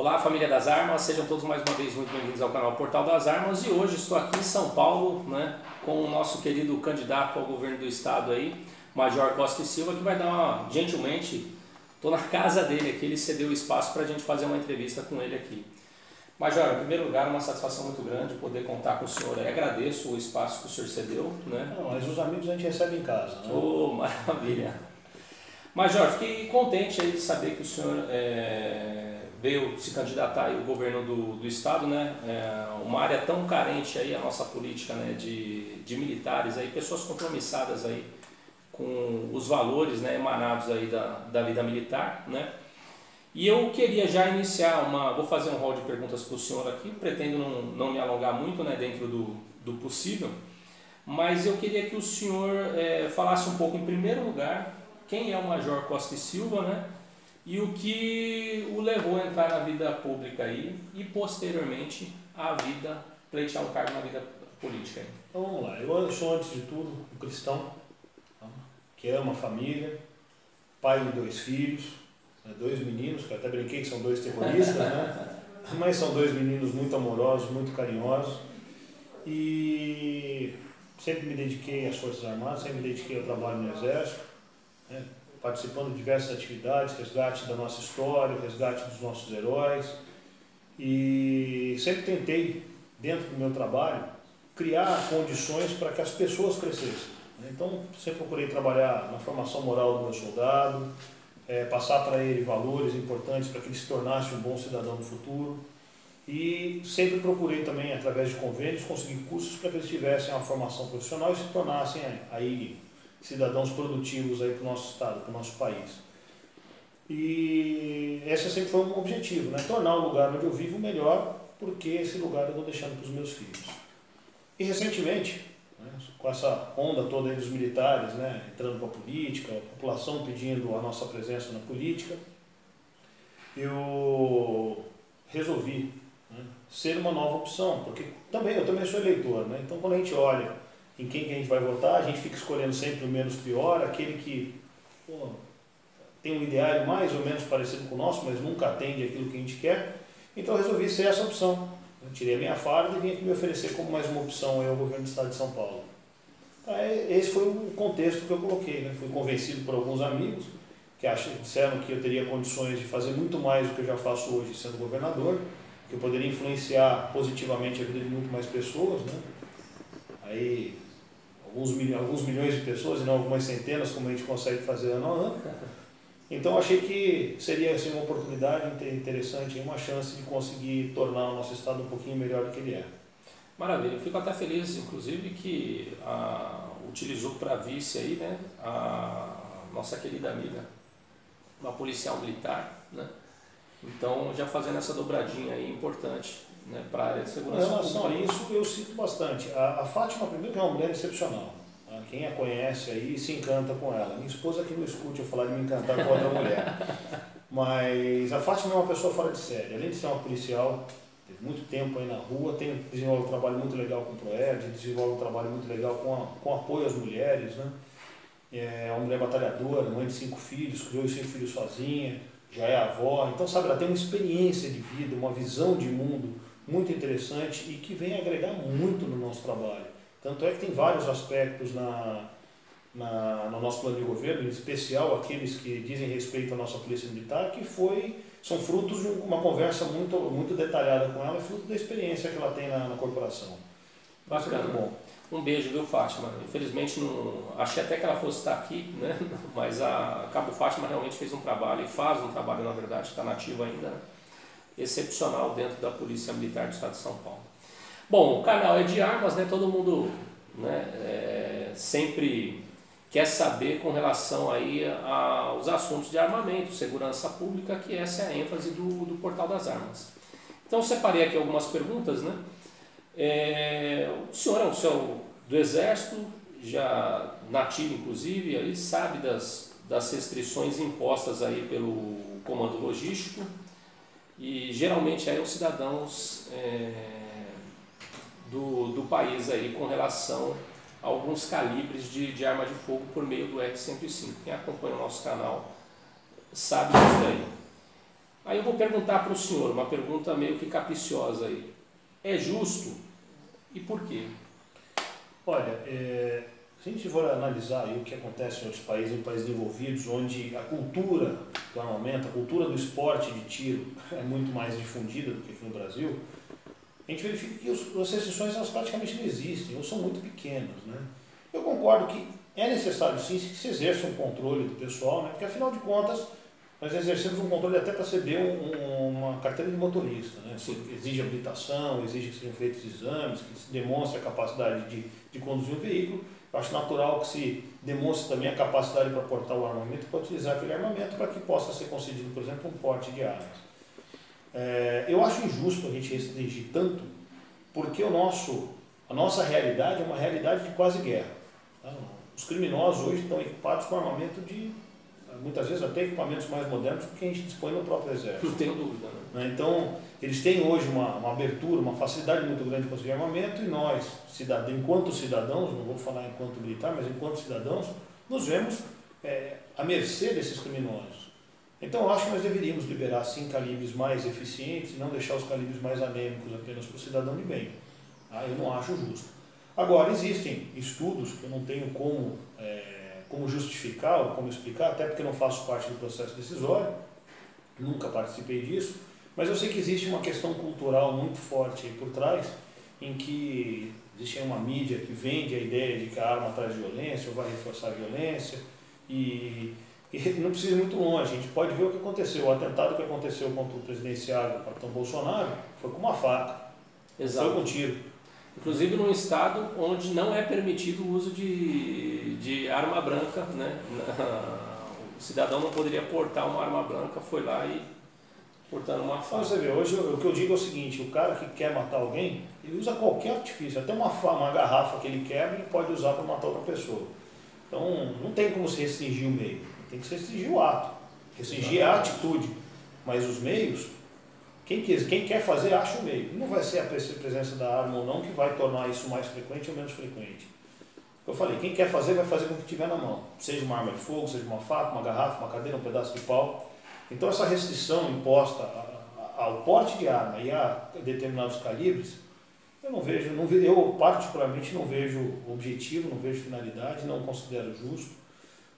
Olá, família das Armas, sejam todos mais uma vez muito bem-vindos ao canal Portal das Armas. E hoje estou aqui em São Paulo, com o nosso querido candidato ao governo do estado aí, Major Costa e Silva, que vai dar gentilmente, estou na casa dele aqui, ele cedeu o espaço para a gente fazer uma entrevista com ele aqui. Major, em primeiro lugar, uma satisfação muito grande poder contar com o senhor aí. Agradeço o espaço que o senhor cedeu, né? Não, mas os amigos a gente recebe em casa, né? Oh, maravilha! Major, fiquei contente aí de saber que o senhor veio se candidatar aí ao governo do estado, né? Uma área tão carente aí, a nossa política, né, de militares aí, pessoas compromissadas aí com os valores, né, emanados aí da vida militar, né? E eu queria já iniciar vou fazer um rol de perguntas para o senhor aqui, pretendo não me alongar muito, né, dentro do possível, mas eu queria que o senhor falasse um pouco, em primeiro lugar, quem é o Major Costa e Silva, né, e o que o levou a entrar na vida pública aí e posteriormente pleitear um cargo na vida política aí. Então vamos lá, eu sou antes de tudo um cristão, que ama a família, pai de 2 filhos, 2 meninos, que eu até brinquei que são 2 terroristas, né? Mas são 2 meninos muito amorosos, muito carinhosos, e sempre me dediquei às Forças Armadas, sempre me dediquei ao trabalho no Exército, né? Participando de diversas atividades, resgate da nossa história, resgate dos nossos heróis, e sempre tentei, dentro do meu trabalho, criar condições para que as pessoas crescessem. Então, sempre procurei trabalhar na formação moral do meu soldado, passar para ele valores importantes para que ele se tornasse um bom cidadão no futuro, e sempre procurei também, através de convênios, conseguir cursos para que eles tivessem uma formação profissional e se tornassem aí cidadãos produtivos aí para o nosso estado, para o nosso país. E esse sempre foi um objetivo, né? Tornar o lugar onde eu vivo melhor, porque esse lugar eu estou deixando para os meus filhos. E recentemente, com essa onda toda aí dos militares, né, entrando para a política, a população pedindo a nossa presença na política, eu resolvi, ser uma nova opção, porque eu também sou eleitor, né? Então quando a gente olha em quem que a gente vai votar, a gente fica escolhendo sempre o menos pior, aquele que tem um ideário mais ou menos parecido com o nosso, mas nunca atende aquilo que a gente quer. Então eu resolvi ser essa opção. Eu tirei a minha farda e vim aqui me oferecer como mais uma opção ao governo do estado de São Paulo. Esse foi o contexto que eu coloquei, né? Fui convencido por alguns amigos que disseram que eu teria condições de fazer muito mais do que eu já faço hoje sendo governador, que eu poderia influenciar positivamente a vida de muito mais pessoas, né? Aí, alguns milhões de pessoas e não algumas centenas, como a gente consegue fazer ano a ano. Então achei que seria assim, uma oportunidade interessante, uma chance de conseguir tornar o nosso estado um pouquinho melhor do que ele é. Maravilha, eu fico até feliz, inclusive, que utilizou para vice aí, né, a nossa querida amiga, uma policial militar, né? Então, já fazendo essa dobradinha aí importante, né, para a área de segurança. Em relação a isso, eu cito bastante. A Fátima, primeiro, que é uma mulher excepcional. Quem a conhece aí se encanta com ela. Minha esposa que não escute eu falar de me encantar com outra mulher. Mas a Fátima é uma pessoa fora de série. Além de ser uma policial, teve muito tempo aí na rua, desenvolve um trabalho muito legal com o PROERD, desenvolve um trabalho muito legal com apoio às mulheres, né? É uma mulher batalhadora, mãe de 5 filhos, criou os 5 filhos sozinha, já é avó. Então, sabe, ela tem uma experiência de vida, uma visão de mundo muito interessante e que vem agregar muito no nosso trabalho. Tanto é que tem vários aspectos no nosso plano de governo, em especial aqueles que dizem respeito à nossa polícia militar, que são frutos de uma conversa muito, muito detalhada com ela, fruto da experiência que ela tem na corporação. Bacana. Muito bom. Um beijo, viu, Fátima? Infelizmente, achei até que ela fosse estar aqui, né? Mas a Cabo Fátima realmente fez um trabalho, e faz um trabalho, na verdade, está nativa ainda, né? Excepcional dentro da Polícia Militar do Estado de São Paulo. Bom, o canal é de armas, né? Todo mundo, né, sempre quer saber com relação aí aos assuntos de armamento, segurança pública, que essa é a ênfase do Portal das Armas. Então, separei aqui algumas perguntas, né? O senhor é um oficial do Exército, já nativo inclusive, aí sabe das restrições impostas aí pelo Comando Logístico, e geralmente aí os cidadãos do país aí com relação a alguns calibres de arma de fogo por meio do R-105. Quem acompanha o nosso canal sabe disso aí. Aí eu vou perguntar para o senhor, uma pergunta meio que capciosa aí. É justo? E por quê? Olha, se a gente for analisar aí o que acontece em outros países, em países desenvolvidos, onde a cultura do armamento, a cultura do esporte de tiro é muito mais difundida do que aqui no Brasil, a gente verifica que as restrições elas praticamente não existem, ou são muito pequenas, né? Eu concordo que é necessário sim que se exerça um controle do pessoal, né? Porque afinal de contas nós exercemos um controle até para ceder uma carteira de motorista, né? Exige habilitação, exige que sejam feitos exames, que se demonstre a capacidade de conduzir um veículo. Eu acho natural que se demonstre também a capacidade para portar o armamento, para utilizar aquele armamento para que possa ser concedido, por exemplo, um porte de armas. Eu acho injusto a gente restringir tanto, porque a nossa realidade é uma realidade de quase guerra. Tá? Os criminosos hoje estão equipados com armamento muitas vezes até equipamentos mais modernos do que a gente dispõe no próprio exército. Não tenho dúvida, né? Então, eles têm hoje uma abertura, uma facilidade muito grande de conseguir armamento e nós, enquanto cidadãos, não vou falar enquanto militar, mas enquanto cidadãos, nos vemos à mercê desses criminosos. Então, eu acho que nós deveríamos liberar, sim, calibres mais eficientes e não deixar os calibres mais anêmicos apenas para o cidadão de bem. Tá? Eu não acho justo. Agora, existem estudos que eu não tenho como justificar ou como explicar, até porque eu não faço parte do processo decisório, nunca participei disso, mas eu sei que existe uma questão cultural muito forte aí por trás, em que existe uma mídia que vende a ideia de que a arma traz violência ou vai reforçar a violência, e não precisa ir muito longe, a gente pode ver o que aconteceu. O atentado que aconteceu contra o presidenciável, o capitão Bolsonaro, foi com uma faca, Exato. Foi com um tiro. Inclusive num estado onde não é permitido o uso de arma branca, né? O cidadão não poderia portar uma arma branca, foi lá e portando uma faca. Você vê, hoje o que eu digo é o seguinte, o cara que quer matar alguém, ele usa qualquer artifício, até uma garrafa que ele quebra, ele pode usar para matar outra pessoa. Então não tem como se restringir o meio, tem que se restringir o ato, restringir a atitude, mas os meios, quem quer fazer acha o meio. Não vai ser a presença da arma ou não que vai tornar isso mais frequente ou menos frequente. Eu falei, quem quer fazer vai fazer com o que tiver na mão, seja uma arma de fogo, seja uma faca, uma garrafa, uma cadeira, um pedaço de pau. Então essa restrição imposta ao porte de arma e a determinados calibres, eu particularmente não vejo objetivo, não vejo finalidade, não considero justo,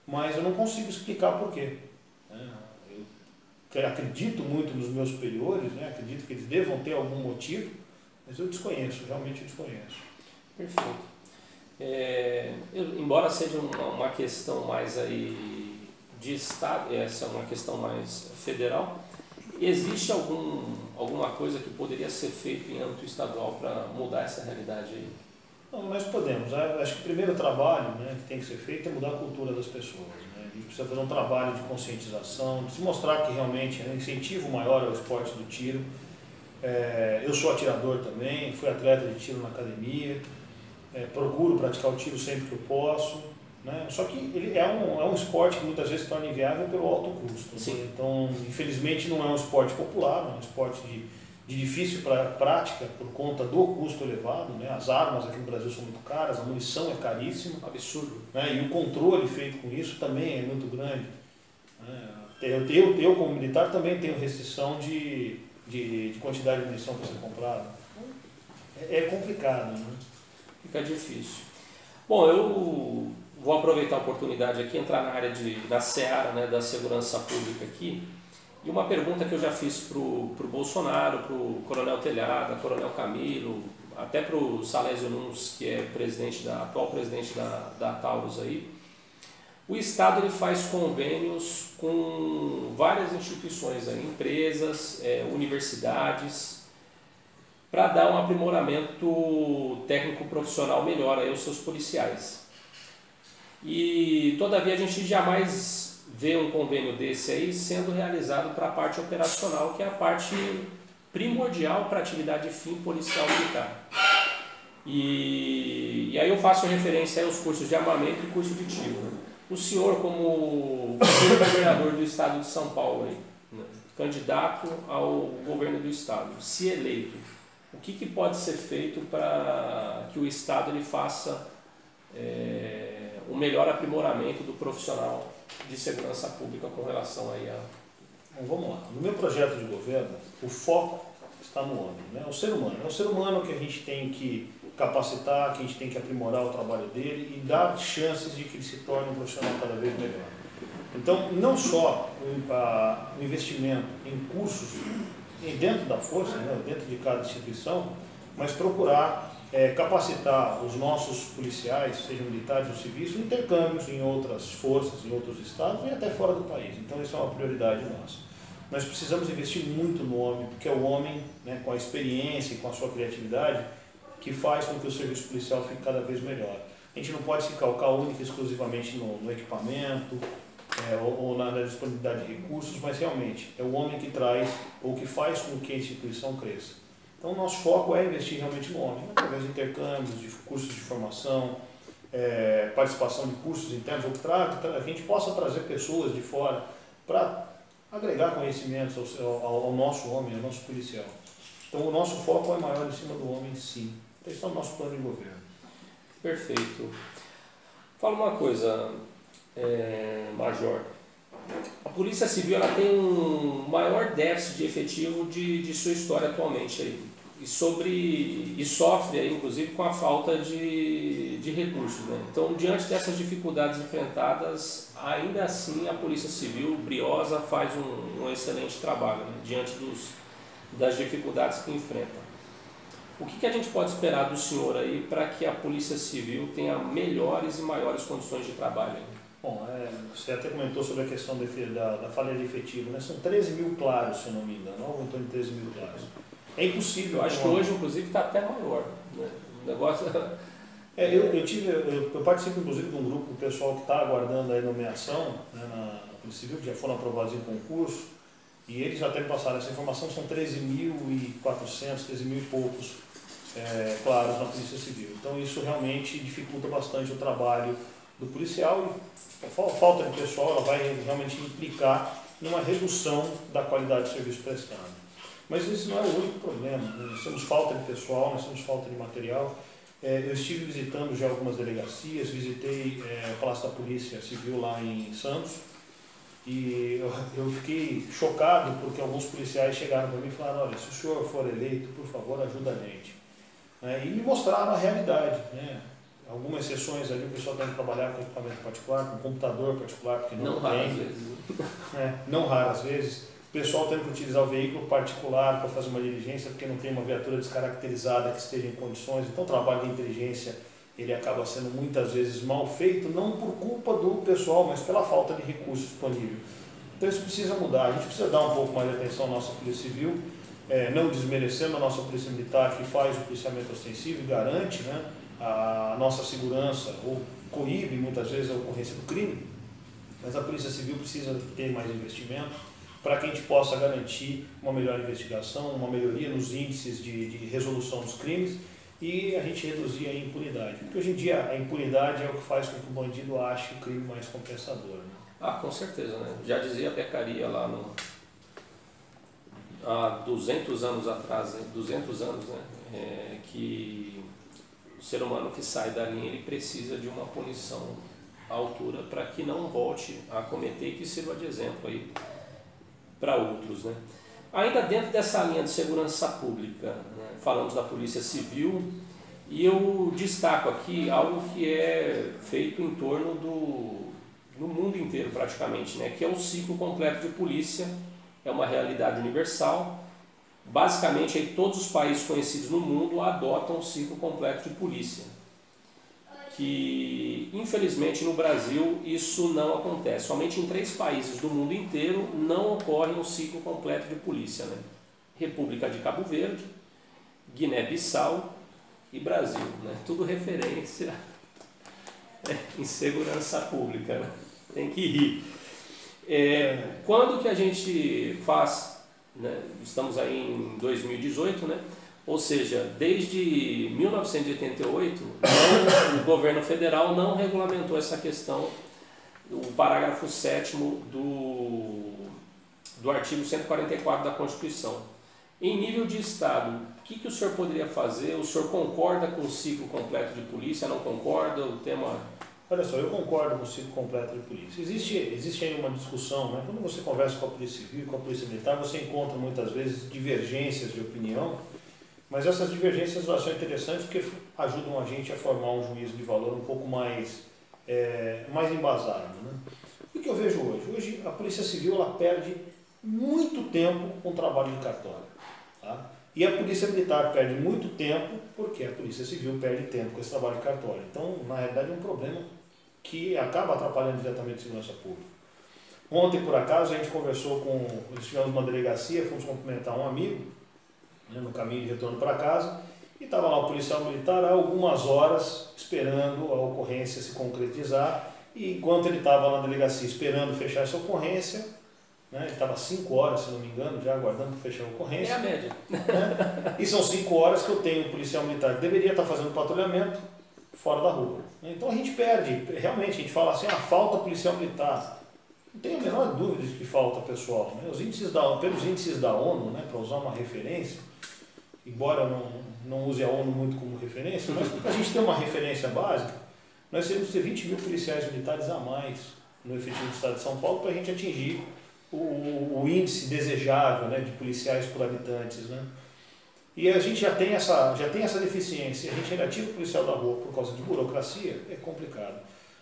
mas eu não consigo explicar por quê. Eu acredito muito nos meus superiores, né? Acredito que eles devam ter algum motivo, mas eu desconheço, realmente eu desconheço. Perfeito. Embora seja uma questão mais aí de Estado, essa é uma questão mais federal, existe alguma coisa que poderia ser feita em âmbito estadual para mudar essa realidade aí? Não, nós podemos. Acho que o primeiro trabalho, né, que tem que ser feito é mudar a cultura das pessoas. Né? A gente precisa fazer um trabalho de conscientização, de se mostrar que realmente é um incentivo maior ao esporte do tiro. Eu sou atirador também, fui atleta de tiro na academia, procuro praticar o tiro sempre que eu posso. Né? Só que ele é um esporte que muitas vezes se torna inviável pelo alto custo. Né? Então, infelizmente, não é um esporte popular, é um esporte de difícil prática por conta do custo elevado. Né? As armas aqui no Brasil são muito caras, a munição é caríssima. Absurdo. Né? E o controle feito com isso também é muito grande. Eu como militar, também tenho restrição de quantidade de munição para ser comprada. É complicado. Né? Fica difícil. Bom, eu vou aproveitar a oportunidade aqui, entrar na área da seara, né, da segurança pública aqui, e uma pergunta que eu já fiz para o Bolsonaro, para o Coronel Telhada, Coronel Camilo, até para o Salésio Nunes, que é atual presidente da Taurus aí. O Estado ele faz convênios com várias instituições, aí, empresas, universidades, para dar um aprimoramento técnico-profissional melhor aí aos seus policiais. E, todavia, a gente jamais vê um convênio desse aí sendo realizado para a parte operacional, que é a parte primordial para a atividade fim policial militar. E aí eu faço referência aos cursos de armamento e curso de tiro. O senhor, como governador do estado de São Paulo, aí, né, candidato ao governo do estado, se eleito, o que pode ser feito para que o estado ele faça o melhor aprimoramento do profissional de segurança pública com relação aí Bom, vamos lá. No meu projeto de governo, o foco está no homem, né? O ser humano. É o ser humano que a gente tem que capacitar, que a gente tem que aprimorar o trabalho dele e dar chances de que ele se torne um profissional cada vez melhor. Então, não só o investimento em cursos dentro da força, né, dentro de cada instituição, mas procurar capacitar os nossos policiais, sejam militares ou civis, em intercâmbios em outras forças, em outros estados e até fora do país. Então, isso é uma prioridade nossa. Nós precisamos investir muito no homem, porque é o homem, né, com a experiência e com a sua criatividade, que faz com que o serviço policial fique cada vez melhor. A gente não pode se calcar única e exclusivamente no equipamento ou na disponibilidade de recursos, mas realmente é o homem que traz ou que faz com que a instituição cresça. Então, o nosso foco é investir realmente no homem, através de intercâmbios, de cursos de formação, participação de cursos internos, ou que a gente possa trazer pessoas de fora para agregar conhecimentos ao nosso homem, ao nosso policial. Então, o nosso foco é maior em cima do homem, sim. Então, esse é o nosso plano de governo. Perfeito. Fala uma coisa, Major. A Polícia Civil ela tem um maior déficit de efetivo de sua história atualmente aí. E sofre aí, inclusive, com a falta de recursos, né? Então, diante dessas dificuldades enfrentadas, ainda assim a Polícia Civil, briosa, faz um excelente trabalho, né? Diante das dificuldades que enfrenta. O que a gente pode esperar do senhor aí para que a Polícia Civil tenha melhores e maiores condições de trabalho? Bom, você até comentou sobre a questão da falha de efetivo, né? São 13 mil claros, se eu não me engano, ou em torno de 13 mil claros. É impossível. Eu acho que hoje, inclusive, está até maior, né? O negócio... Eu participo, inclusive, de um grupo pessoal que está aguardando a nomeação, né, na Polícia Civil, que já foram aprovados em concurso, e eles já até passaram essa informação, são 13.400, 13 mil e poucos claros na Polícia Civil. Então, isso realmente dificulta bastante o trabalho do policial e a falta de pessoal ela vai realmente implicar numa redução da qualidade do serviço prestado. Mas esse não é o único problema. Nós temos falta de pessoal, nós temos falta de material. Eu estive visitando já algumas delegacias, visitei o Palácio da Polícia Civil lá em Santos e eu fiquei chocado porque alguns policiais chegaram para mim e falaram: olha, se o senhor for eleito, por favor, ajuda a gente. E me mostraram a realidade, né? Algumas sessões ali o pessoal tem que trabalhar com equipamento particular, com computador particular, porque não tem. Não raras vezes. O pessoal tem que utilizar o veículo particular para fazer uma diligência, porque não tem uma viatura descaracterizada que esteja em condições. Então o trabalho de inteligência ele acaba sendo muitas vezes mal feito, não por culpa do pessoal, mas pela falta de recurso disponível. Então isso precisa mudar. A gente precisa dar um pouco mais de atenção à nossa Polícia Civil, não desmerecendo a nossa Polícia Militar, que faz o policiamento ostensivo e garante, né, a nossa segurança, ou coíbe muitas vezes a ocorrência do crime, mas a Polícia Civil precisa ter mais investimento para que a gente possa garantir uma melhor investigação, uma melhoria nos índices de resolução dos crimes e a gente reduzir a impunidade. Porque hoje em dia a impunidade é o que faz com que o bandido ache o crime mais compensador. Né? Ah, com certeza, né? Já dizia a Beccaria lá há 200 anos atrás, 200 anos, né? Que o ser humano que sai da linha ele precisa de uma punição à altura para que não volte a cometer e que sirva de exemplo aí para outros, né? Ainda dentro dessa linha de segurança pública, né, falamos da Polícia Civil e eu destaco aqui algo que é feito em torno no mundo inteiro praticamente, né, que é o ciclo completo de polícia. É uma realidade universal. Basicamente, aí, todos os países conhecidos no mundo adotam o ciclo completo de polícia. Que, infelizmente, no Brasil isso não acontece. Somente em 3 países do mundo inteiro não ocorre um ciclo completo de polícia, né? República de Cabo Verde, Guiné-Bissau e Brasil, né? Tudo referência em segurança pública, né? Tem que rir. Quando que a gente faz, né? Estamos aí em 2018, né? Ou seja, desde 1988, o governo federal não regulamentou essa questão, o parágrafo 7º do artigo 144 da Constituição. Em nível de Estado, o que o senhor poderia fazer? O senhor concorda com o ciclo completo de polícia? Não concorda? O tema Olha só, eu concordo com o ciclo completo de polícia. Existe aí uma discussão, né? Quando você conversa com a Polícia Civil, com a Polícia Militar, você encontra muitas vezes divergências de opinião, mas essas divergências são interessantes porque ajudam a gente a formar um juízo de valor um pouco mais embasado, né? O que eu vejo hoje? Hoje a Polícia Civil ela perde muito tempo com o trabalho de cartório. Tá? E a Polícia Militar perde muito tempo porque a Polícia Civil perde tempo com esse trabalho de cartório. Então, na realidade, é um problema que acaba atrapalhando diretamente a segurança pública. Ontem, por acaso, a gente conversou nós tivemos uma delegacia, fomos cumprimentar um amigo, né, no caminho de retorno para casa, e estava lá o policial militar há algumas horas esperando a ocorrência se concretizar, e enquanto ele estava na delegacia esperando fechar essa ocorrência, né, ele estava 5 horas, se não me engano, já aguardando para fechar a ocorrência. É a média. Né, e são 5 horas que eu tenho um policial militar que deveria estar fazendo patrulhamento fora da rua. Então a gente perde, realmente, a gente fala assim, falta policial militar. Não tenho a menor dúvida de que falta pessoal. Né? Pelos índices da ONU, né, para usar uma referência, embora eu não use a ONU muito como referência, mas para a gente ter uma referência básica, nós teríamos que ter 20 mil policiais militares a mais no efetivo do Estado de São Paulo para a gente atingir o índice desejável, né, de policiais por habitantes. Né? E a gente já tem essa deficiência, a gente ainda tira o policial da rua por causa de burocracia, é complicado.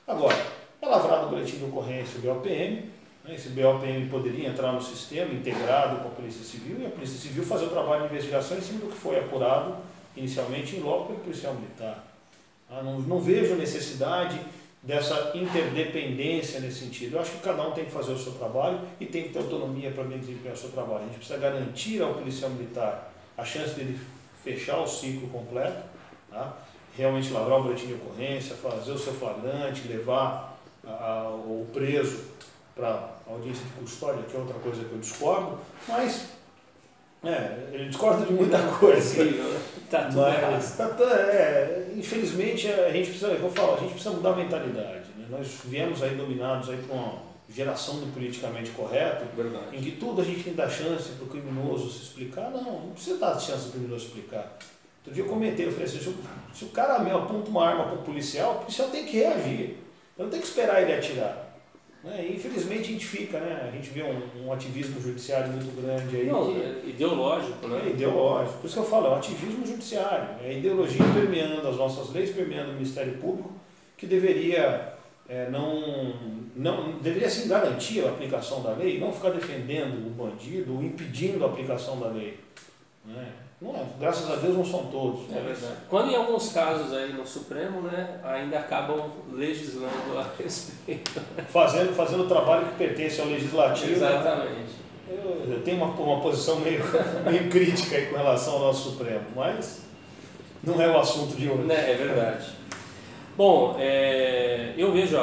Agora, é lavrado o boletim de ocorrência, o BOPM, né? Esse BOPM poderia entrar no sistema integrado com a Polícia Civil e a Polícia Civil fazer o trabalho de investigação em cima do que foi apurado inicialmente em loco pelo policial militar. Não vejo necessidade dessa interdependência nesse sentido. Eu acho que cada um tem que fazer o seu trabalho e tem que ter autonomia para desempenhar o seu trabalho. A gente precisa garantir ao policial militar a chance dele fechar o ciclo completo, tá? Realmente lavrar o boletim de ocorrência, fazer o seu flagrante, levar o preso para a audiência de custódia, que é outra coisa que eu discordo, mas ele discorda de muita coisa. Tá tudo errado. Infelizmente a gente precisa mudar a mentalidade. Né? Nós viemos aí dominados aí por uma geração do politicamente correto, Verdade. Em que tudo a gente tem que dar chance para o criminoso se explicar. Não precisa dar chance para o criminoso explicar. Outro dia eu comentei, eu falei assim, se o cara aponta uma arma para o policial tem que reagir. Eu não tenho que esperar ele atirar. Né? E, infelizmente a gente fica, né? A gente vê um ativismo judiciário muito grande aí. Não, ideológico, né? É ideológico. Por isso que eu falo, é um ativismo judiciário. É a ideologia permeando as nossas leis, permeando o Ministério Público, que deveria deveria sim garantir a aplicação da lei, não ficar defendendo o bandido ou impedindo a aplicação da lei. Né? Não é, graças a Deus não são todos. É verdade. Quando em alguns casos aí no Supremo, né, ainda acabam legislando a respeito. Fazendo o trabalho que pertence ao Legislativo. Exatamente. Eu tenho uma posição meio crítica aí com relação ao nosso Supremo, mas não é o assunto de hoje. É verdade. Bom, eu vejo,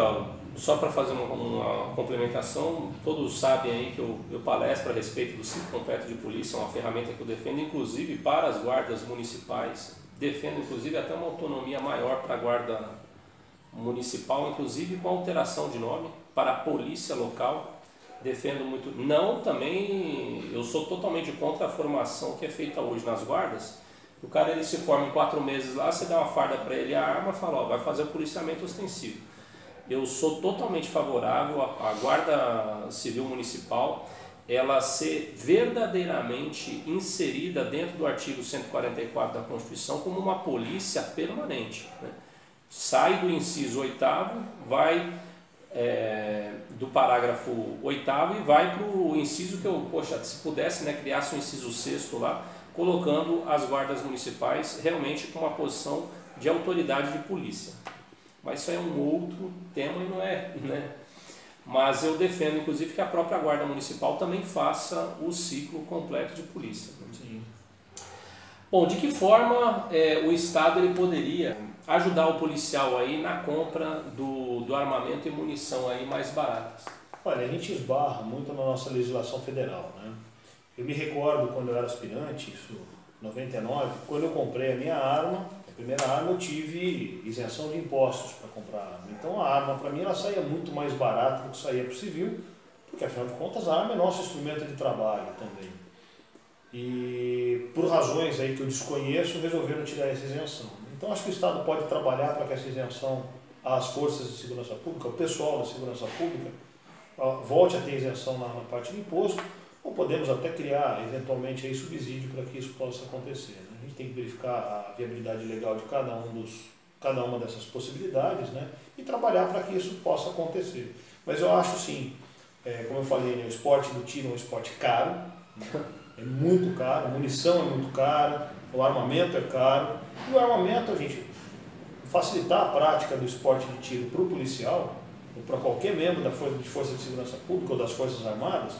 só para fazer uma complementação, todos sabem aí que eu palestro a respeito do ciclo completo de polícia, é uma ferramenta que eu defendo, inclusive para as guardas municipais, defendo inclusive até uma autonomia maior para a guarda municipal, inclusive com alteração de nome, para a polícia local, defendo muito. Não, também, eu sou totalmente contra a formação que é feita hoje nas guardas. O cara ele se forma em 4 meses lá, você dá uma farda para ele, a arma, fala, vai fazer o policiamento ostensivo. Eu sou totalmente favorável à Guarda Civil Municipal, ela ser verdadeiramente inserida dentro do artigo 144 da Constituição como uma polícia permanente. Né? Sai do inciso 8º, vai do parágrafo 8º e vai para o inciso que eu, se pudesse, né, criasse um inciso 6º lá, colocando as guardas municipais realmente com uma posição de autoridade de polícia. Mas isso é um outro tema e não é, né? Mas eu defendo, inclusive, que a própria Guarda Municipal também faça o ciclo completo de polícia. Sim. Bom, de que forma o Estado ele poderia ajudar o policial aí na compra do armamento e munição aí mais baratas? Olha, a gente esbarra muito na nossa legislação federal, né? Eu me recordo quando eu era aspirante, isso em 99, quando eu comprei a minha arma, a primeira arma eu tive isenção de impostos para comprar a arma. Então a arma para mim ela saía muito mais barata do que saía para o civil, porque afinal de contas a arma é nosso instrumento de trabalho também. E por razões aí que eu desconheço, resolveram tirar essa isenção. Então acho que o Estado pode trabalhar para que essa isenção as forças de segurança pública, o pessoal da segurança pública, volte a ter isenção na parte de imposto, ou podemos até criar, eventualmente, aí, subsídio para que isso possa acontecer. Né? A gente tem que verificar a viabilidade legal de cada uma dessas possibilidades, né? E trabalhar para que isso possa acontecer. Mas eu acho, sim, como eu falei, né, o esporte do tiro é um esporte caro, né? É muito caro, a munição é muito cara, o armamento é caro, e o armamento, a gente facilitar a prática do esporte de tiro para o policial, ou para qualquer membro da força de segurança pública ou das Forças Armadas.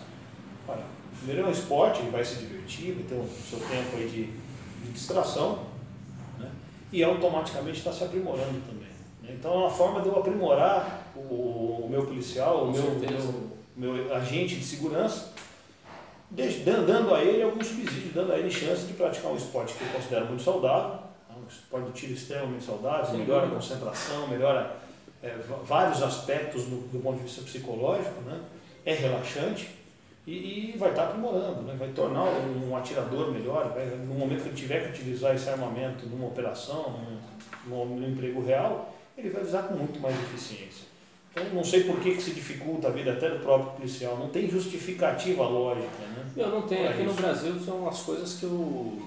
Olha, primeiro é um esporte, ele vai se divertir, vai ter o seu tempo aí de distração, né? E automaticamente está se aprimorando também. Né? Então é uma forma de eu aprimorar o meu policial, o meu agente de segurança, dando a ele algum subsídio, dando a ele chance de praticar um esporte que eu considero muito saudável, um esporte do tiro extremamente saudável, melhora a concentração, melhora vários aspectos do ponto de vista psicológico, né? É relaxante e vai estar aprimorando, né? Vai tornar um atirador melhor, no momento que ele tiver que utilizar esse armamento numa operação, num emprego real, ele vai usar com muito mais eficiência. Então, não sei por que se dificulta a vida até do próprio policial, não tem justificativa lógica, né? Eu não tenho, aqui no Brasil são as coisas que eu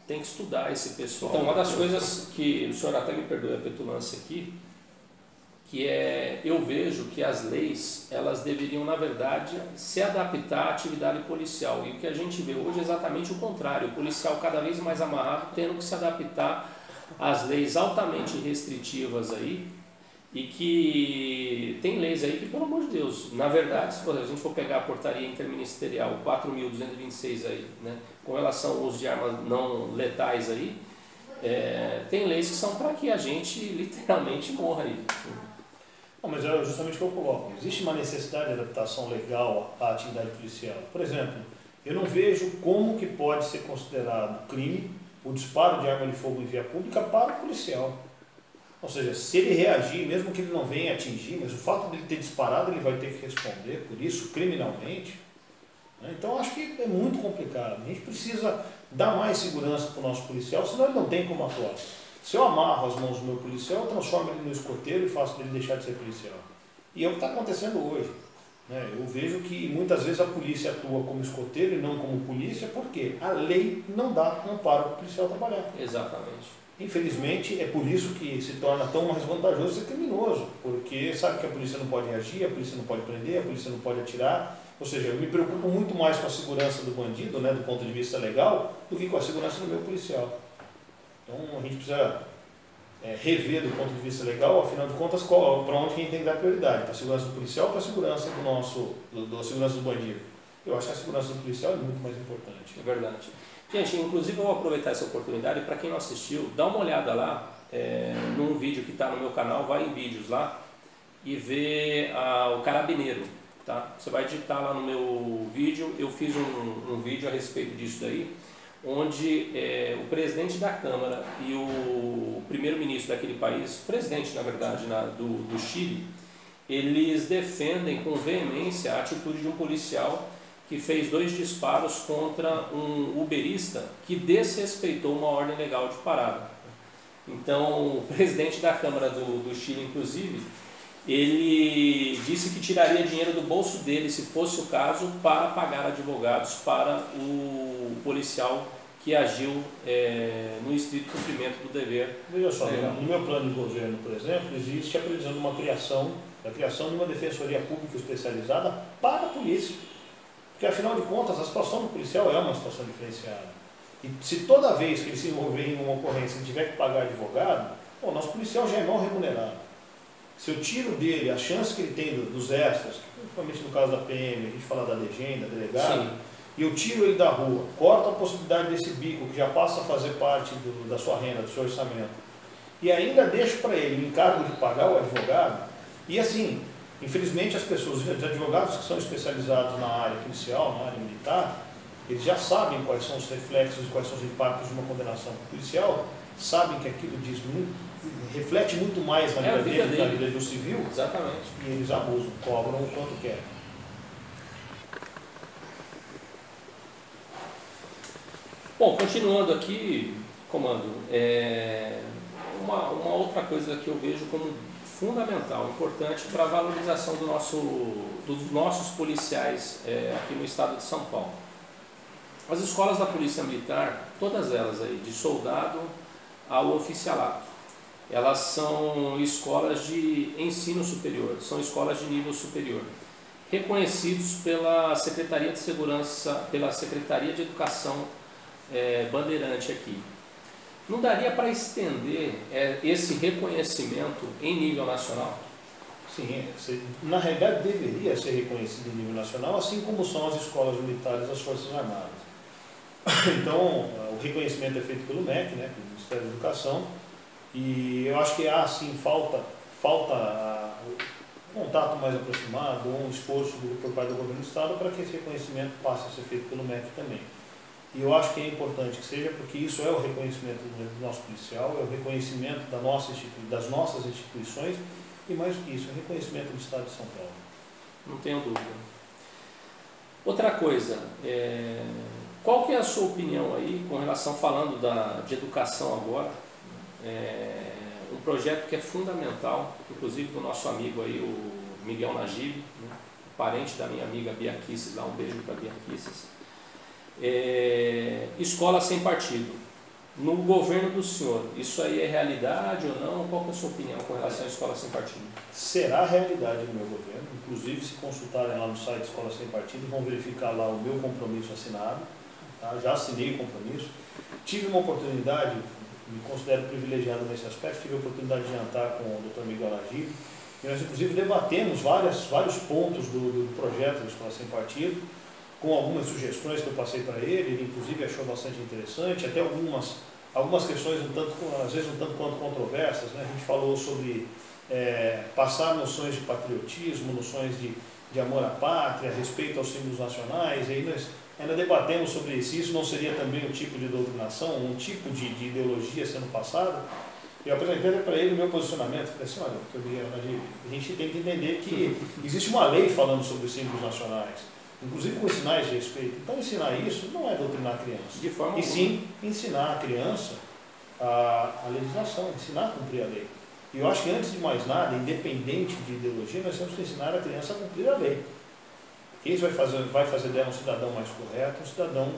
tenho que estudar esse pessoal. Então, uma das coisas que o senhor até me perdoe a petulância aqui, que eu vejo que as leis, elas deveriam, na verdade, se adaptar à atividade policial. E o que a gente vê hoje é exatamente o contrário, o policial cada vez mais amarrado, tendo que se adaptar às leis altamente restritivas aí, e que tem leis aí que, pelo amor de Deus, na verdade, se a gente for pegar a portaria interministerial 4.226 aí, né, com relação ao uso de armas não letais aí, tem leis que são para que a gente literalmente morra aí. Não, mas é justamente o que eu coloco. Existe uma necessidade de adaptação legal à atividade policial. Por exemplo, eu não vejo como que pode ser considerado crime o disparo de arma de fogo em via pública para o policial. Ou seja, se ele reagir, mesmo que ele não venha atingir, mas o fato de ele ter disparado, ele vai ter que responder por isso criminalmente. Né? Então, acho que é muito complicado. A gente precisa dar mais segurança para o nosso policial, senão ele não tem como atuar. Se eu amarro as mãos do meu policial, eu transformo ele no escoteiro e faço ele deixar de ser policial. E é o que está acontecendo hoje. Né? Eu vejo que muitas vezes a polícia atua como escoteiro e não como polícia, porque a lei não dá amparo para o policial trabalhar. Exatamente. Infelizmente, é por isso que se torna tão mais vantajoso ser criminoso, porque sabe que a polícia não pode reagir, a polícia não pode prender, a polícia não pode atirar. Ou seja, eu me preocupo muito mais com a segurança do bandido, né, do ponto de vista legal, do que com a segurança do meu policial. Então, a gente precisa rever do ponto de vista legal, afinal de contas, para onde a gente tem que dar prioridade, para a segurança do policial ou para a segurança da segurança do bandido. Eu acho que a segurança do policial é muito mais importante. É verdade. Gente, inclusive eu vou aproveitar essa oportunidade, para quem não assistiu, dá uma olhada lá, num vídeo que está no meu canal, vai em vídeos lá e vê o Carabineiro, tá? Você vai digitar lá no meu vídeo, eu fiz um vídeo a respeito disso daí, onde o presidente da Câmara e o primeiro-ministro daquele país, presidente na verdade do Chile, eles defendem com veemência a atitude de um policial que fez 2 disparos contra um uberista que desrespeitou uma ordem legal de parada. Então, o presidente da Câmara do Chile, inclusive, ele disse que tiraria dinheiro do bolso dele, se fosse o caso, para pagar advogados para o policial que agiu no estrito cumprimento do dever. Veja só, no meu plano de governo, por exemplo, existe a previsão de uma criação de uma defensoria pública especializada para a polícia. Porque, afinal de contas, a situação do policial é uma situação diferenciada. E se toda vez que ele se envolver em uma ocorrência ele tiver que pagar advogado, o nosso policial já é mal remunerado. Se eu tiro dele a chance que ele tem dos extras, principalmente no caso da PM, a gente fala da legenda, delegado, sim, e eu tiro ele da rua, corto a possibilidade desse bico, que já passa a fazer parte da sua renda, do seu orçamento, e ainda deixo para ele o encargo de pagar o advogado, e assim, infelizmente as pessoas, os advogados que são especializados na área policial, na área militar, eles já sabem quais são os reflexos, quais são os impactos de uma condenação policial, sabem que aquilo reflete muito mais na vida dele do que na vida do civil. Exatamente. E eles abusam, cobram o quanto querem. Bom, continuando aqui, comando, uma outra coisa que eu vejo como fundamental, importante para a valorização dos nossos policiais aqui no estado de São Paulo. As escolas da Polícia Militar, todas elas aí, de soldado ao oficialato, elas são escolas de ensino superior, são escolas de nível superior, reconhecidos pela Secretaria de Segurança, pela Secretaria de Educação Bandeirante aqui. Não daria para estender esse reconhecimento em nível nacional? Sim, na realidade deveria ser reconhecido em nível nacional, assim como são as escolas militares das Forças Armadas. Então, o reconhecimento é feito pelo MEC, né, pelo Ministério da Educação, e eu acho que há, sim, falta um contato mais aproximado, um esforço por parte do governo do Estado para que esse reconhecimento passe a ser feito pelo MEC também. E eu acho que é importante que seja, porque isso é o reconhecimento do nosso policial, é o reconhecimento das nossas instituições, e mais do que isso, é o reconhecimento do Estado de São Paulo. Não tenho dúvida. Outra coisa, qual que é a sua opinião aí com relação, falando de educação agora, um projeto que é fundamental, inclusive do nosso amigo aí, o Miguel Najib, né, parente da minha amiga Bia Kisses, dá um beijo para Bia Kisses. Escola sem partido. No governo do senhor, isso aí é realidade ou não? Qual que é a sua opinião com relação à escola sem partido? Será realidade no meu governo. Inclusive, se consultarem lá no site Escola Sem Partido, vão verificar lá o meu compromisso assinado. Tá? Já assinei o compromisso. Tive uma oportunidade, me considero privilegiado nesse aspecto, tive a oportunidade de jantar com o Dr. Miguel Najib. E nós, inclusive, debatemos vários pontos do projeto da Escola Sem Partido, com algumas sugestões que eu passei para ele inclusive achou bastante interessante, até algumas questões às vezes um tanto quanto controversas, né? A gente falou sobre passar noções de patriotismo, noções de amor à pátria, respeito aos símbolos nacionais, e aí nós ainda debatemos sobre se isso não seria também um tipo de doutrinação, um tipo de ideologia sendo passada. Eu apresentei para ele o meu posicionamento, falei assim, olha, doutor Miguel, a gente tem que entender que existe uma lei falando sobre os símbolos nacionais, inclusive com sinais de respeito. Então, ensinar isso não é doutrinar a criança. De forma e sim ensinar a criança a legislação, ensinar a cumprir a lei. E eu acho que, antes de mais nada, independente de ideologia, nós temos que ensinar a criança a cumprir a lei. Porque isso vai fazer dela um cidadão mais correto, um cidadão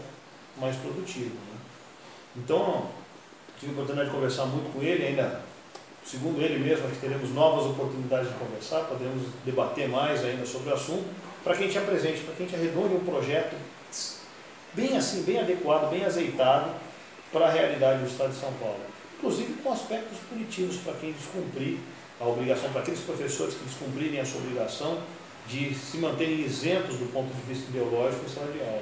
mais produtivo. Né? Então, tive a oportunidade de conversar muito com ele, ainda, segundo ele mesmo, que teremos novas oportunidades de conversar, podemos debater mais ainda sobre o assunto, para que a gente apresente, para que a gente arredonde um projeto bem assim, bem adequado, bem azeitado para a realidade do Estado de São Paulo. Inclusive com aspectos punitivos para quem descumprir a obrigação, para aqueles professores que descumprirem a sua obrigação de se manterem isentos do ponto de vista ideológico em sala de aula.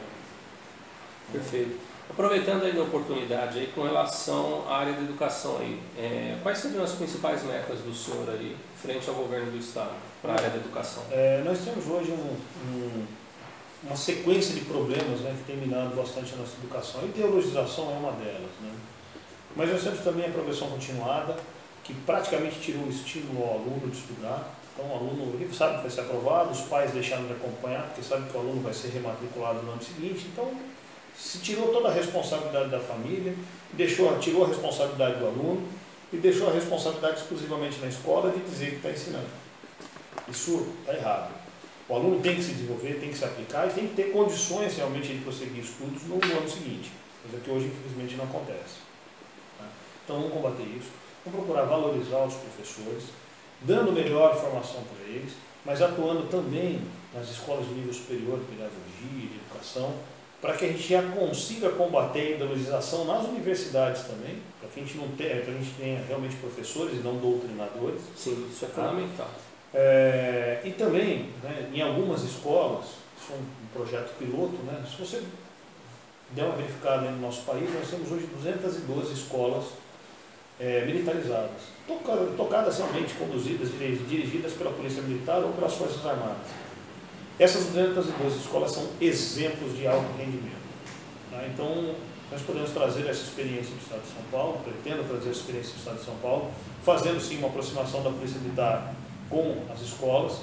Perfeito. Aproveitando aí a oportunidade aí, com relação à área da educação aí, quais seriam as principais metas do senhor aí, frente ao governo do Estado, para a área da educação? Nós temos hoje uma sequência de problemas, né, que tem minado bastante a nossa educação. A ideologização é uma delas, né? Mas nós temos também a progressão continuada, que praticamente tirou o estímulo ao aluno de estudar. Então o aluno, ele sabe que vai ser aprovado, os pais deixaram de acompanhar, porque sabem que o aluno vai ser rematriculado no ano seguinte. Então, se tirou toda a responsabilidade da família, tirou a responsabilidade do aluno e deixou a responsabilidade exclusivamente na escola de dizer que está ensinando. Isso está errado. O aluno tem que se desenvolver, tem que se aplicar e tem que ter condições realmente de prosseguir estudos no ano seguinte, coisa que hoje infelizmente não acontece. Então vamos combater isso, vamos procurar valorizar os professores, dando melhor formação para eles, mas atuando também nas escolas de nível superior de pedagogia, de educação, para que a gente já consiga combater a ideologização nas universidades também, para que a gente tenha realmente professores e não doutrinadores. Sim, isso é fundamental. E também, né, em algumas escolas, isso é um projeto piloto, né, se você der uma verificada no nosso país, nós temos hoje 212 escolas militarizadas, tocadas realmente, conduzidas, dirigidas pela Polícia Militar ou pelas Forças Armadas. Essas 212 escolas são exemplos de alto rendimento. Tá? Então, nós podemos trazer essa experiência do Estado de São Paulo, pretendo trazer essa experiência do Estado de São Paulo, fazendo sim uma aproximação da Polícia Militar com as escolas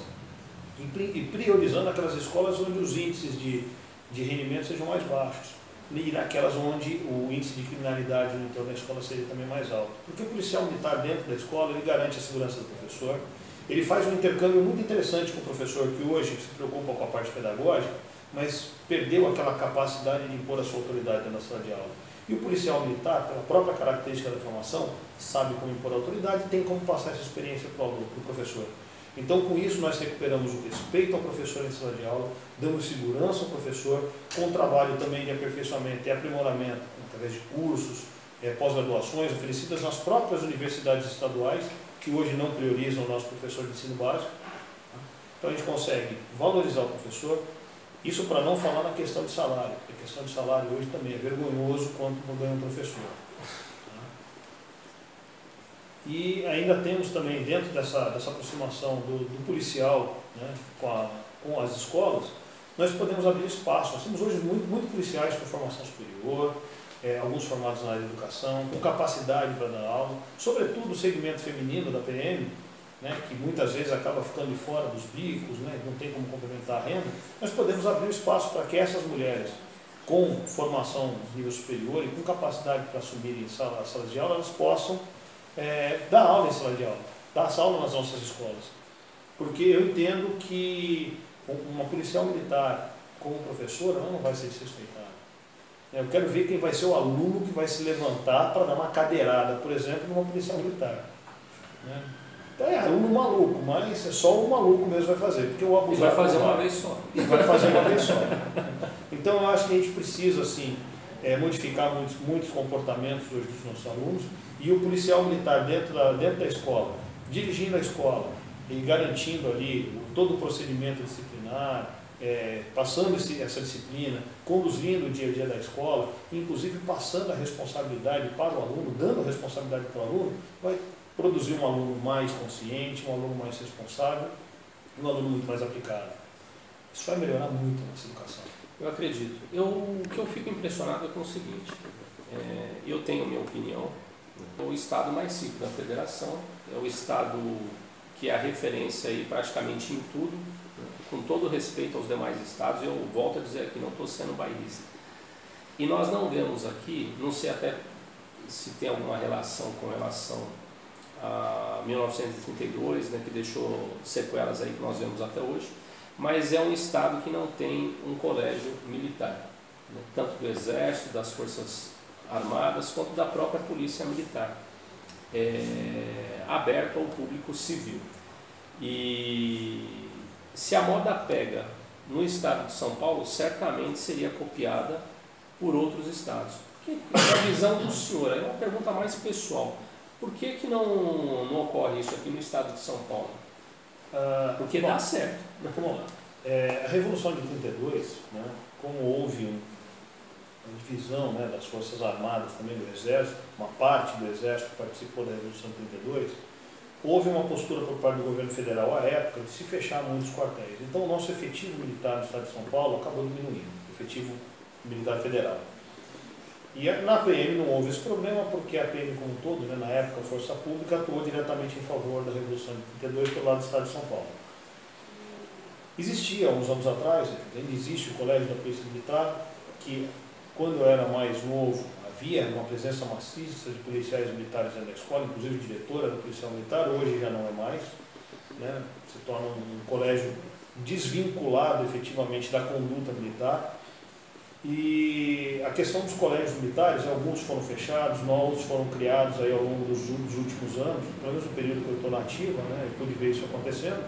e priorizando aquelas escolas onde os índices de rendimento sejam mais baixos. e naquelas onde o índice de criminalidade no entorno da escola seria também mais alto. Porque o policial militar dentro da escola, ele garante a segurança do professor, ele faz um intercâmbio muito interessante com o professor que hoje se preocupa com a parte pedagógica, mas perdeu aquela capacidade de impor a sua autoridade dentro da sala de aula. E o policial militar, pela própria característica da formação, sabe como impor a autoridade e tem como passar essa experiência para o aluno, para o professor. Então, com isso, nós recuperamos o respeito ao professor em sala de aula, damos segurança ao professor, com um trabalho também de aperfeiçoamento e aprimoramento, através de cursos, pós-graduações oferecidas nas próprias universidades estaduais, que hoje não priorizam o nosso professor de ensino básico. Então, a gente consegue valorizar o professor, isso para não falar na questão de salário, porque a questão de salário hoje também é vergonhoso quanto ganha um professor. E ainda temos também, dentro dessa aproximação do policial, né, com as escolas, nós podemos abrir espaço. Nós temos hoje muito policiais com formação superior, alguns formados na área de educação, com capacidade para dar aula, sobretudo o segmento feminino da PM, né, que muitas vezes acaba ficando de fora dos bicos, né, não tem como complementar a renda. Nós podemos abrir espaço para que essas mulheres, com formação de nível superior e com capacidade para assumirem salas de aula, elas possam dar aula em sala de aula, dar aula nas nossas escolas. Porque eu entendo que uma policial militar como professora, ela não vai ser desrespeitada. Eu quero ver quem vai ser o aluno que vai se levantar para dar uma cadeirada, por exemplo, numa policial militar. Né? Então é aluno maluco, mas é só o maluco mesmo vai fazer. Porque o abusado vai fazer uma vez só. Vai fazer uma vez só. Então eu acho que a gente precisa assim, modificar muitos comportamentos hoje dos nossos alunos, e o policial militar dentro da escola, dirigindo a escola e garantindo ali todo o procedimento disciplinar, passando essa disciplina, conduzindo o dia a dia da escola, inclusive passando a responsabilidade para o aluno, dando a responsabilidade para o aluno, vai produzir um aluno mais consciente, um aluno mais responsável, um aluno muito mais aplicado. Isso vai melhorar muito a nossa educação. Eu acredito. O que eu fico impressionado é com o seguinte, eu tenho minha opinião, o estado mais rico da federação, é o estado que é a referência aí praticamente em tudo, né? Com todo respeito aos demais estados, eu volto a dizer aqui, não estou sendo bairrista. E nós não vemos aqui, não sei até se tem alguma relação com relação a 1932, né, que deixou sequelas aí que nós vemos até hoje, mas é um estado que não tem um colégio militar, né, tanto do Exército, das Forças Armadas, quanto da própria Polícia Militar, aberto ao público civil. E se a moda pega no estado de São Paulo, certamente seria copiada por outros estados. Porque, na visão do senhor, é uma pergunta mais pessoal, por que não ocorre isso aqui no estado de São Paulo? Porque dá certo. Vamos lá. A Revolução de 32, né, como houve uma divisão, né, das Forças Armadas, também do Exército, uma parte do Exército participou da Revolução de 32, houve uma postura por parte do governo federal à época de se fechar muitos quartéis. Então o nosso efetivo militar no estado de São Paulo acabou diminuindo, o efetivo militar federal. E na PM não houve esse problema, porque a PM como um todo, né, na época a Força Pública, atuou diretamente em favor da Revolução de 32 pelo lado do estado de São Paulo. Existia, uns anos atrás, ainda existe o Colégio da Polícia Militar, que quando eu era mais novo, havia uma presença maciça de policiais militares dentro da escola, inclusive diretora da Polícia Militar, hoje já não é mais, né, se torna um colégio desvinculado efetivamente da conduta militar. E a questão dos colégios militares, alguns foram fechados, outros foram criados aí ao longo dos últimos anos, pelo menos no período que eu estou na ativa, né, eu pude ver isso acontecendo.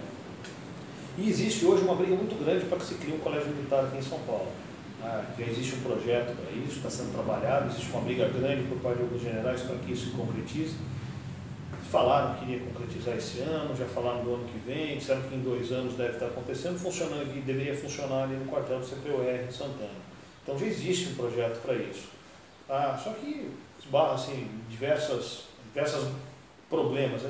E existe hoje uma briga muito grande para que se crie um colégio militar aqui em São Paulo. Já existe um projeto para isso, está sendo trabalhado, existe uma briga grande por parte de alguns generais para que isso se concretize. Falaram que iria concretizar esse ano, já falaram do ano que vem, disseram que em 2 anos deve estar acontecendo, funcionando e deveria funcionar ali no quartel do CPUR em Santana. Então já existe um projeto para isso. Só que esbarra assim, diversos problemas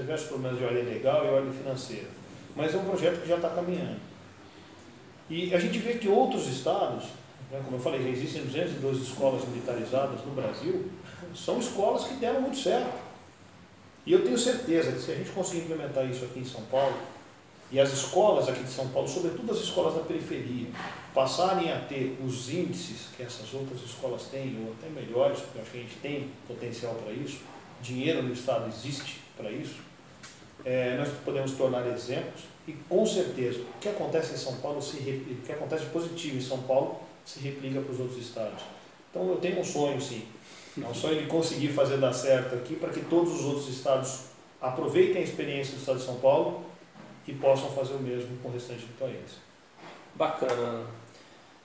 de ordem legal e ordem financeira. Mas é um projeto que já está caminhando. E a gente vê que outros estados, né, como eu falei, já existem 212 escolas militarizadas no Brasil, são escolas que deram muito certo. E eu tenho certeza que se a gente conseguir implementar isso aqui em São Paulo, e as escolas aqui de São Paulo, sobretudo as escolas da periferia, passarem a ter os índices que essas outras escolas têm, ou até melhores, porque eu acho que a gente tem potencial para isso, dinheiro no Estado existe para isso, nós podemos tornar exemplos e, com certeza, o que acontece em São Paulo, o que acontece positivo em São Paulo, se replica para os outros estados. Então, eu tenho um sonho, sim. É um sonho de conseguir fazer dar certo aqui para que todos os outros estados aproveitem a experiência do estado de São Paulo e possam fazer o mesmo com o restante do país. Bacana.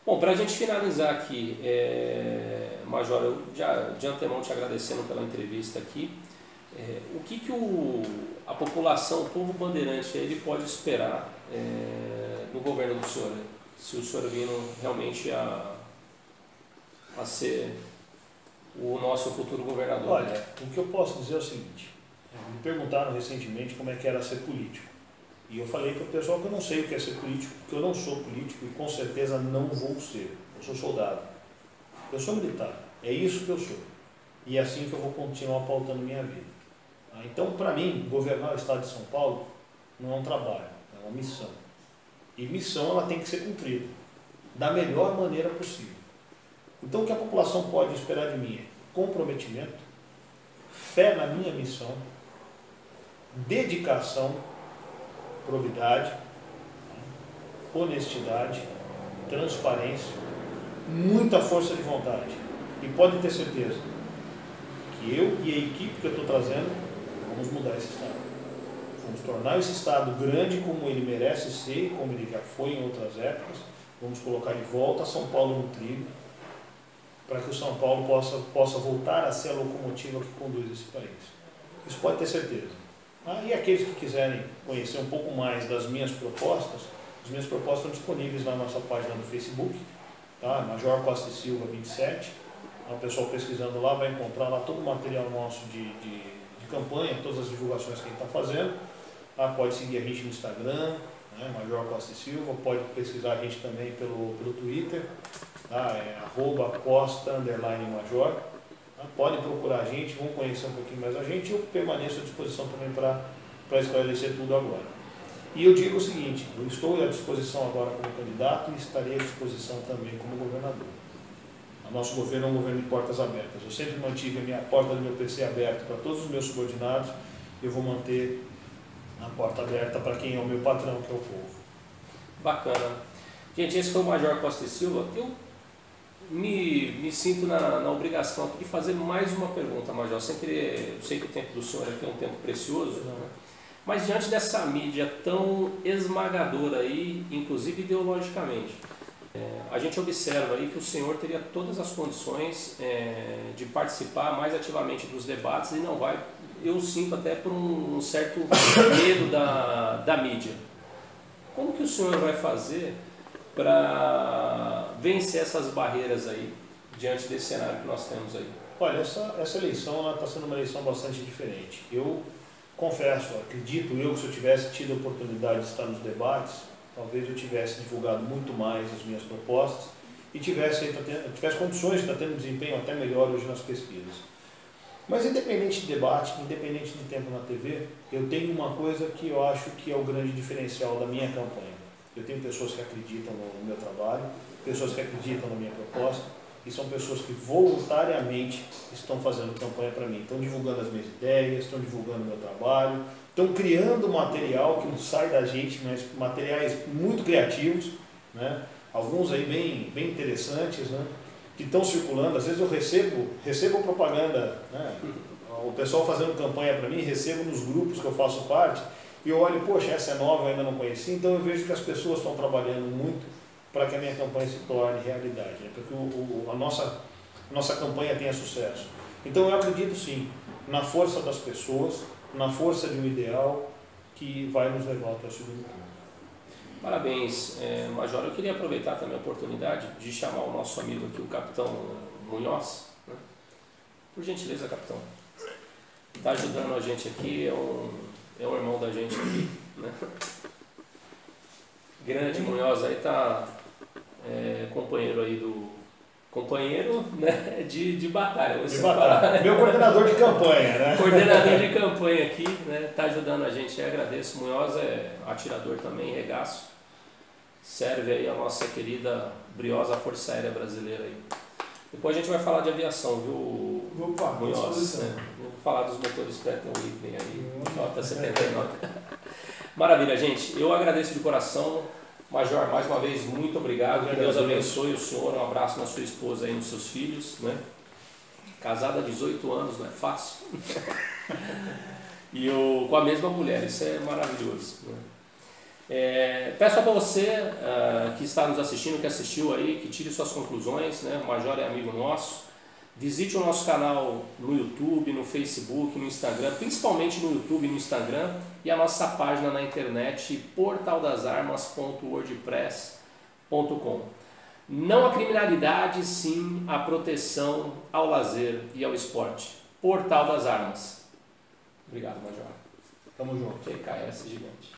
Bom, para a gente finalizar aqui, Major, eu já de antemão te agradecendo pela entrevista aqui, o que a população, o povo bandeirante, ele pode esperar no governo do senhor, se o senhor vindo realmente a ser o nosso futuro governador? Olha, o que eu posso dizer é o seguinte, me perguntaram recentemente como é que era ser político. E eu falei para o pessoal que eu não sei o que é ser político, porque eu não sou político e com certeza não vou ser. Eu sou soldado. Eu sou militar. É isso que eu sou. E é assim que eu vou continuar pautando minha vida. Então, para mim, governar o estado de São Paulo não é um trabalho, é uma missão. E missão ela tem que ser cumprida da melhor maneira possível. Então, o que a população pode esperar de mim é comprometimento, fé na minha missão, dedicação, probidade, honestidade, transparência, muita força de vontade. E podem ter certeza que eu e a equipe que eu estou trazendo vamos mudar esse estado. Vamos tornar esse estado grande como ele merece ser, como ele já foi em outras épocas. Vamos colocar de volta São Paulo no trilho, para que o São Paulo possa voltar a ser a locomotiva que conduz esse país. Isso pode ter certeza. E aqueles que quiserem conhecer um pouco mais das minhas propostas, as minhas propostas estão disponíveis na nossa página do Facebook, tá? Major Costa e Silva 27. O pessoal pesquisando lá vai encontrar lá todo o material nosso de campanha, todas as divulgações que a gente está fazendo. Pode seguir a gente no Instagram, né? Major Costa e Silva, pode pesquisar a gente também pelo Twitter, @Costa_Major. Podem procurar a gente, vão conhecer um pouquinho mais a gente, e eu permaneço à disposição também para esclarecer tudo agora. E eu digo o seguinte, eu estou à disposição agora como candidato e estarei à disposição também como governador. O nosso governo é um governo de portas abertas. Eu sempre mantive a minha porta do meu PC aberta para todos os meus subordinados, eu vou manter a porta aberta para quem é o meu patrão, que é o povo. Bacana. Gente, esse foi o Major Costa e Silva. Eu me sinto na obrigação aqui de fazer mais uma pergunta, Major, sem querer. Eu sei que o tempo do senhor aqui é um tempo precioso, né? Mas diante dessa mídia tão esmagadora aí, inclusive ideologicamente, a gente observa aí que o senhor teria todas as condições de participar mais ativamente dos debates e não vai, eu sinto até por um certo medo da mídia. Como que o senhor vai fazer para vencer essas barreiras aí, diante desse cenário que nós temos aí? Olha, essa eleição está sendo uma eleição bastante diferente. Eu confesso, acredito eu que se eu tivesse tido a oportunidade de estar nos debates, talvez eu tivesse divulgado muito mais as minhas propostas e tivesse condições de estar tendo desempenho até melhor hoje nas pesquisas. Mas independente de debate, independente de tempo na TV, eu tenho uma coisa que eu acho que é o grande diferencial da minha campanha. Eu tenho pessoas que acreditam no meu trabalho, pessoas que acreditam na minha proposta, e são pessoas que voluntariamente estão fazendo campanha para mim, estão divulgando as minhas ideias, estão divulgando o meu trabalho, estão criando material que não sai da gente, mas materiais muito criativos, né? Alguns aí bem interessantes, né? Que estão circulando. Às vezes eu recebo propaganda, né? O pessoal fazendo campanha para mim, recebo nos grupos que eu faço parte, e eu olho, poxa, essa é nova, eu ainda não conheci, então eu vejo que as pessoas estão trabalhando muito para que a minha campanha se torne realidade, né? Para que a nossa campanha tenha sucesso. Então eu acredito sim na força das pessoas, na força de um ideal que vai nos levar até o segundo turno. Parabéns, Major. Eu queria aproveitar também a oportunidade de chamar o nosso amigo aqui, o Capitão Munhoz, né? Por gentileza, Capitão. Está ajudando a gente aqui, é um irmão da gente aqui, né? Grande Munhoz aí, está companheiro aí companheiro, né, de batalha. De batalha. Meu coordenador de campanha, né? Coordenador de campanha aqui, né, tá ajudando a gente, eu agradeço. Munhoz é atirador também, regaço. Serve aí a nossa querida, briosa Força Aérea Brasileira aí. Depois a gente vai falar de aviação, viu, Opa, Munhoz? Vou falar dos motores Pratt & Whitney aí, nota 79. Maravilha, gente. Eu agradeço de coração. Major, mais uma vez, muito obrigado. Que Deus abençoe o senhor. Um abraço na sua esposa e nos seus filhos, né? Casada há 18 anos, não é fácil. E com a mesma mulher, isso é maravilhoso, né? Peço para você que está nos assistindo, que assistiu aí, que tire suas conclusões, né? O Major é amigo nosso. Visite o nosso canal no YouTube, no Facebook, no Instagram, principalmente no YouTube e no Instagram, e a nossa página na internet, portaldasarmas.wordpress.com. Não a criminalidade, sim a proteção ao lazer e ao esporte. Portal das Armas. Obrigado, Major. Tamo junto. PKS gigante.